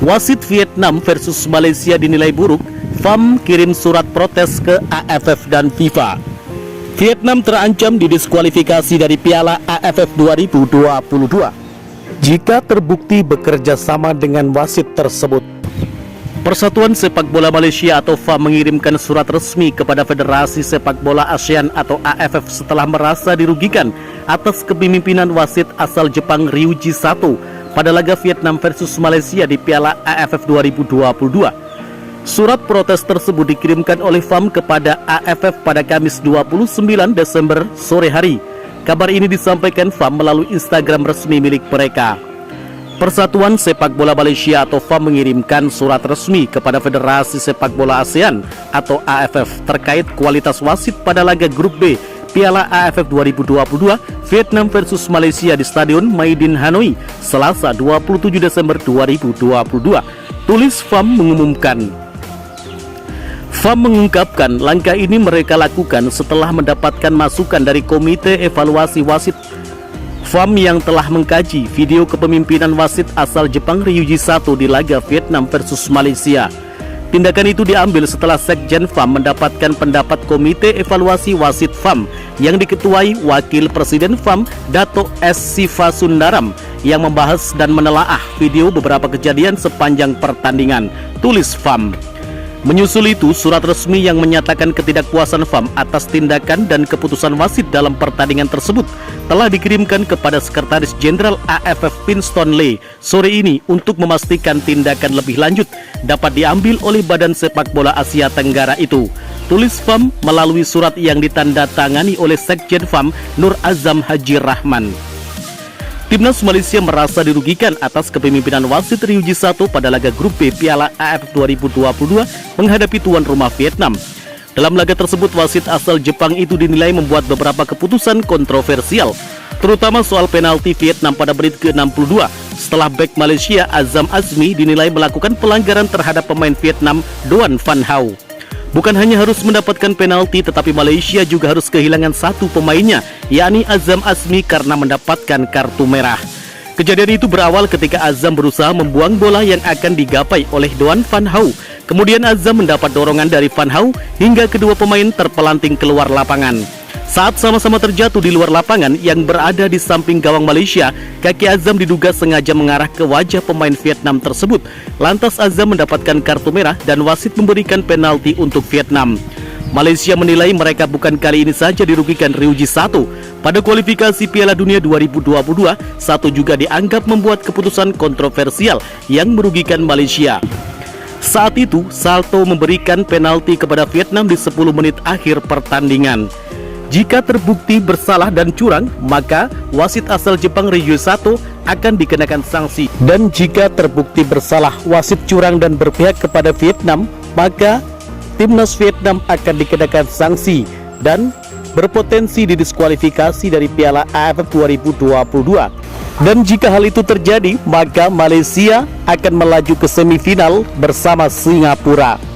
Wasit Vietnam versus Malaysia dinilai buruk, FAM kirim surat protes ke AFF dan FIFA. Vietnam terancam didiskualifikasi dari Piala AFF 2022 jika terbukti bekerja sama dengan wasit tersebut. Persatuan Sepak Bola Malaysia atau FAM mengirimkan surat resmi kepada Federasi Sepak Bola ASEAN atau AFF setelah merasa dirugikan atas kepemimpinan wasit asal Jepang Ryuji Sato pada laga Vietnam versus Malaysia di Piala AFF 2022. Surat protes tersebut dikirimkan oleh FAM kepada AFF pada Kamis 29 Desember sore hari. Kabar ini disampaikan FAM melalui Instagram resmi milik mereka. Persatuan Sepak Bola Malaysia atau FAM mengirimkan surat resmi kepada Federasi Sepak Bola ASEAN atau AFF terkait kualitas wasit pada laga grup B Piala AFF 2022 Vietnam versus Malaysia di Stadion Maidin Hanoi, Selasa 27 Desember 2022. Tulis FAM mengumumkan. FAM mengungkapkan langkah ini mereka lakukan setelah mendapatkan masukan dari Komite Evaluasi Wasit FAM yang telah mengkaji video kepemimpinan wasit asal Jepang Ryuji Sato di laga Vietnam versus Malaysia. Tindakan itu diambil setelah Sekjen FAM mendapatkan pendapat Komite Evaluasi Wasit FAM yang diketuai Wakil Presiden FAM Dato' S. Sivasundaram yang membahas dan menelaah video beberapa kejadian sepanjang pertandingan, tulis FAM. Menyusul itu, surat resmi yang menyatakan ketidakpuasan FAM atas tindakan dan keputusan wasit dalam pertandingan tersebut telah dikirimkan kepada Sekretaris Jenderal AFF Winston Lee sore ini untuk memastikan tindakan lebih lanjut dapat diambil oleh Badan Sepak Bola Asia Tenggara itu, tulis FAM melalui surat yang ditandatangani oleh Sekjen FAM Nur Azam Haji Rahman. Timnas Malaysia merasa dirugikan atas kepemimpinan wasit Ryuji Sato pada laga grup B Piala AFF 2022 menghadapi tuan rumah Vietnam. Dalam laga tersebut, wasit asal Jepang itu dinilai membuat beberapa keputusan kontroversial, terutama soal penalti Vietnam pada menit ke-62 setelah bek Malaysia Azam Azmi dinilai melakukan pelanggaran terhadap pemain Vietnam Doan Van Hau. Bukan hanya harus mendapatkan penalti, tetapi Malaysia juga harus kehilangan satu pemainnya, yakni Azam Azmi karena mendapatkan kartu merah. Kejadian itu berawal ketika Azam berusaha membuang bola yang akan digapai oleh Doan Van Hau. Kemudian Azam mendapat dorongan dari Van Hau hingga kedua pemain terpelanting keluar lapangan. Saat sama-sama terjatuh di luar lapangan yang berada di samping gawang Malaysia, kaki Azam diduga sengaja mengarah ke wajah pemain Vietnam tersebut. Lantas Azam mendapatkan kartu merah dan wasit memberikan penalti untuk Vietnam. Malaysia menilai mereka bukan kali ini saja dirugikan Ryuji Sato. Pada kualifikasi Piala Dunia 2022, Sato juga dianggap membuat keputusan kontroversial yang merugikan Malaysia. Saat itu, Sato memberikan penalti kepada Vietnam di 10 menit akhir pertandingan. Jika terbukti bersalah dan curang, maka wasit asal Jepang Ryuji Sato akan dikenakan sanksi. Dan jika terbukti bersalah, wasit curang dan berpihak kepada Vietnam, maka timnas Vietnam akan dikenakan sanksi dan berpotensi didiskualifikasi dari Piala AFF 2022. Dan jika hal itu terjadi, maka Malaysia akan melaju ke semifinal bersama Singapura.